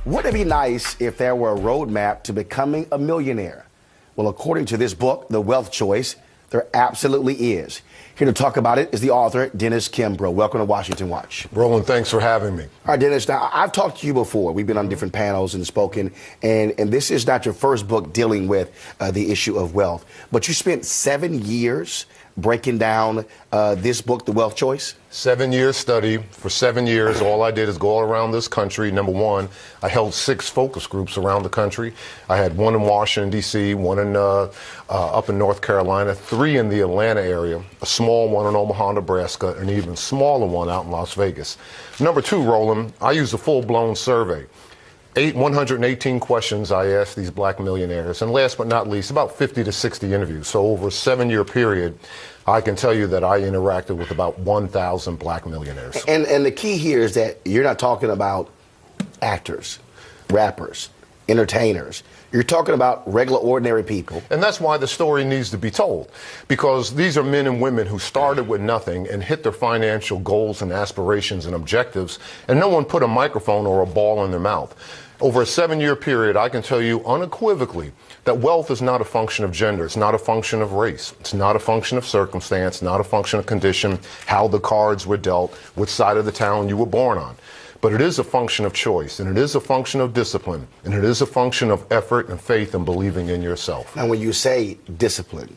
Wouldn't it be nice if there were a roadmap to becoming a millionaire? Well, according to this book, The Wealth Choice, there absolutely is. Here to talk about it is the author, Dennis Kimbro. Welcome to Washington Watch. Roland, thanks for having me. All right, Dennis, now I've talked to you before. We've been on different panels and spoken, and this is not your first book dealing with the issue of wealth. But you spent 7 years breaking down this book, The Wealth Choice? 7-year study. For 7 years, all I did is go all around this country. Number one, I held 6 focus groups around the country. I had one in Washington, D.C., one in up in North Carolina, 3 in the Atlanta area, a small one in Omaha, Nebraska, an even smaller one out in Las Vegas. Number 2, Roland, I used a full-blown survey. 118 questions I asked these black millionaires, and last but not least, about 50 to 60 interviews. So over a 7-year period, I can tell you that I interacted with about 1,000 black millionaires. And the key here is that you're not talking about actors, rappers, entertainers. You're talking about regular, ordinary people. And that's why the story needs to be told, because these are men and women who started with nothing and hit their financial goals and aspirations and objectives, and no one put a microphone or a ball in their mouth. Over a 7-year period, I can tell you unequivocally that wealth is not a function of gender. It's not a function of race. It's not a function of circumstance, not a function of condition, how the cards were dealt, which side of the town you were born on. But it is a function of choice, and it is a function of discipline, and it is a function of effort and faith and believing in yourself. Now, when you say discipline,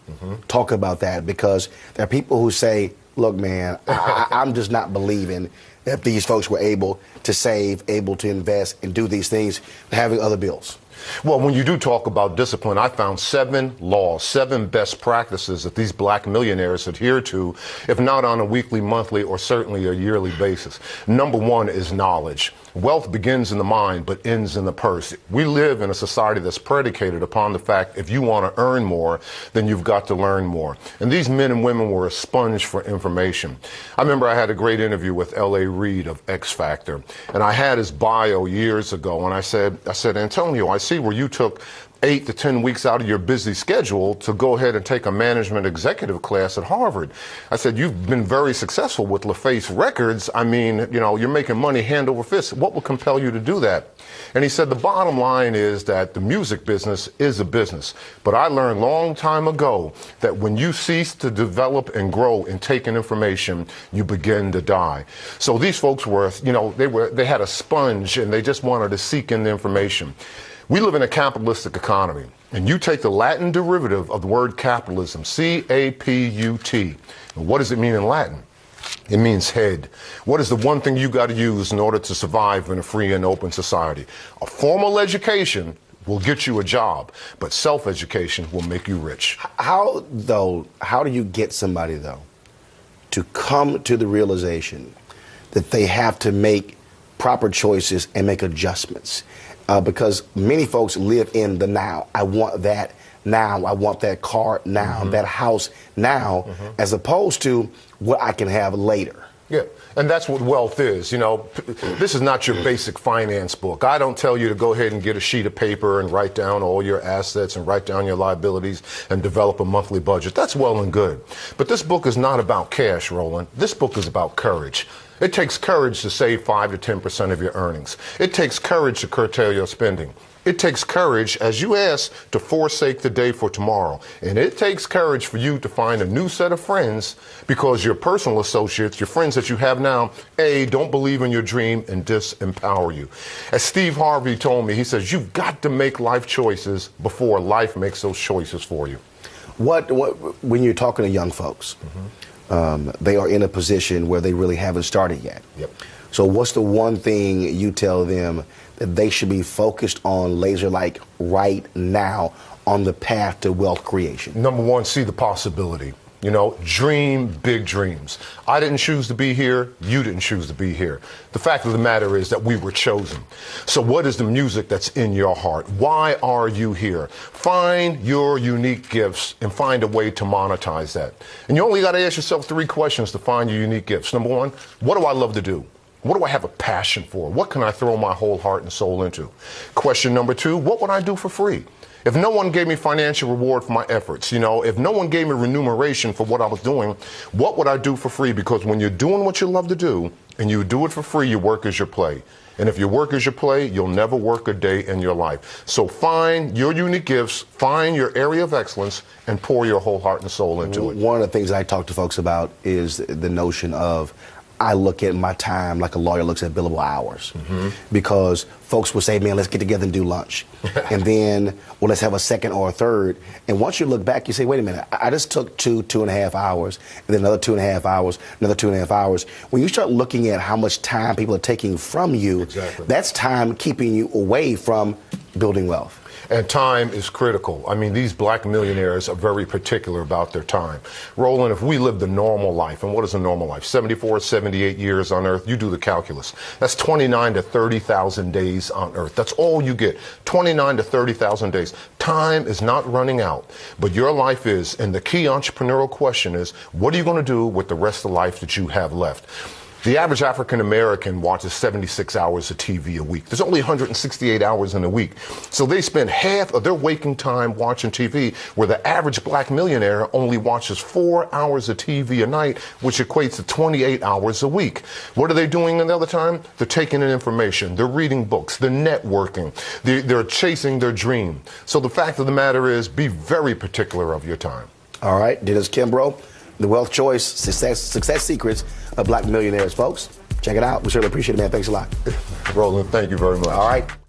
talk about that, because there are people who say, look, man, I'm just not believing that these folks were able to save, able to invest, and do these things, having other bills. Well, when you do talk about discipline, I found 7 laws, 7 best practices that these black millionaires adhere to, if not on a weekly, monthly, or certainly a yearly basis. Number 1 is knowledge. Wealth begins in the mind, but ends in the purse. We live in a society that's predicated upon the fact if you want to earn more, then you've got to learn more. And these men and women were a sponge for information. I remember I had a great interview with L.A. Reid of X Factor, and I had his bio years ago, and I said, Antonio, I see where you took 8 to 10 weeks out of your busy schedule to go ahead and take a management executive class at Harvard. I said, you've been very successful with LaFace Records. I mean, you know, you're making money hand over fist. What would compel you to do that? And he said, the bottom line is that the music business is a business. But I learned a long time ago that when you cease to develop and grow and take in information, you begin to die. So these folks were, you know, they had a sponge and they just wanted to seek in the information. We live in a capitalistic economy, and you take the Latin derivative of the word capitalism, C-A-P-U-T. What does it mean in Latin? It means head. What is the one thing you got to use in order to survive in a free and open society? A formal education will get you a job, but self-education will make you rich. How do you get somebody, though, to come to the realization that they have to make proper choices and make adjustments? Because many folks live in the now. I want that now. I want that car now, that house now, as opposed to what I can have later. Yeah, and that's what wealth is. You know, this is not your basic finance book. I don't tell you to go ahead and get a sheet of paper and write down all your assets and write down your liabilities and develop a monthly budget. That's well and good. But this book is not about cash, Roland. This book is about courage. It takes courage to save 5 to 10% of your earnings. It takes courage to curtail your spending. It takes courage, as you asked, to forsake the day for tomorrow. And it takes courage for you to find a new set of friends because your personal associates, your friends that you have now, A, don't believe in your dream and disempower you. As Steve Harvey told me, he says, you've got to make life choices before life makes those choices for you. When you're talking to young folks, they are in a position where they really haven't started yet. Yep. So what's the one thing you tell them that they should be focused on, laser-like, right now on the path to wealth creation? Number 1, see the possibility. You know, dream big dreams. I didn't choose to be here. You didn't choose to be here. The fact of the matter is that we were chosen. So what is the music that's in your heart? Why are you here? Find your unique gifts and find a way to monetize that. And you only got to ask yourself 3 questions to find your unique gifts. Number 1, what do I love to do? What do I have a passion for? What can I throw my whole heart and soul into? Question number 2, what would I do for free? If no one gave me financial reward for my efforts, you know, if no one gave me remuneration for what I was doing, what would I do for free? Because when you're doing what you love to do, and you do it for free, your work is your play. And if your work is your play, you'll never work a day in your life. So find your unique gifts, find your area of excellence, and pour your whole heart and soul into it. One of the things I talk to folks about is the notion of, I look at my time like a lawyer looks at billable hours. Because folks will say, man, let's get together and do lunch. And then, well, let's have a second or a third. And once you look back, you say, wait a minute, I just took 2.5 hours, and then another 2.5 hours, another 2.5 hours. When you start looking at how much time people are taking from you, that's time keeping you away from building wealth. And time is critical. I mean, these black millionaires are very particular about their time. Roland, if we lived a normal life, and what is a normal life? 74, 78 years on Earth, you do the calculus. That's 29 to 30,000 days on Earth. That's all you get, 29 to 30,000 days. Time is not running out, but your life is. And the key entrepreneurial question is, what are you going to do with the rest of life that you have left? The average African American watches 76 hours of TV a week. There's only 168 hours in a week. So they spend half of their waking time watching TV, where the average black millionaire only watches 4 hours of TV a night, which equates to 28 hours a week. What are they doing in the other time? They're taking in information. They're reading books. They're networking. They're chasing their dream. So the fact of the matter is, be very particular of your time. All right. Dennis Kimbro, The Wealth Choice, Success Secrets of Black Millionaires, folks. Check it out. We certainly appreciate it, man. Thanks a lot. Roland, thank you very much. All right.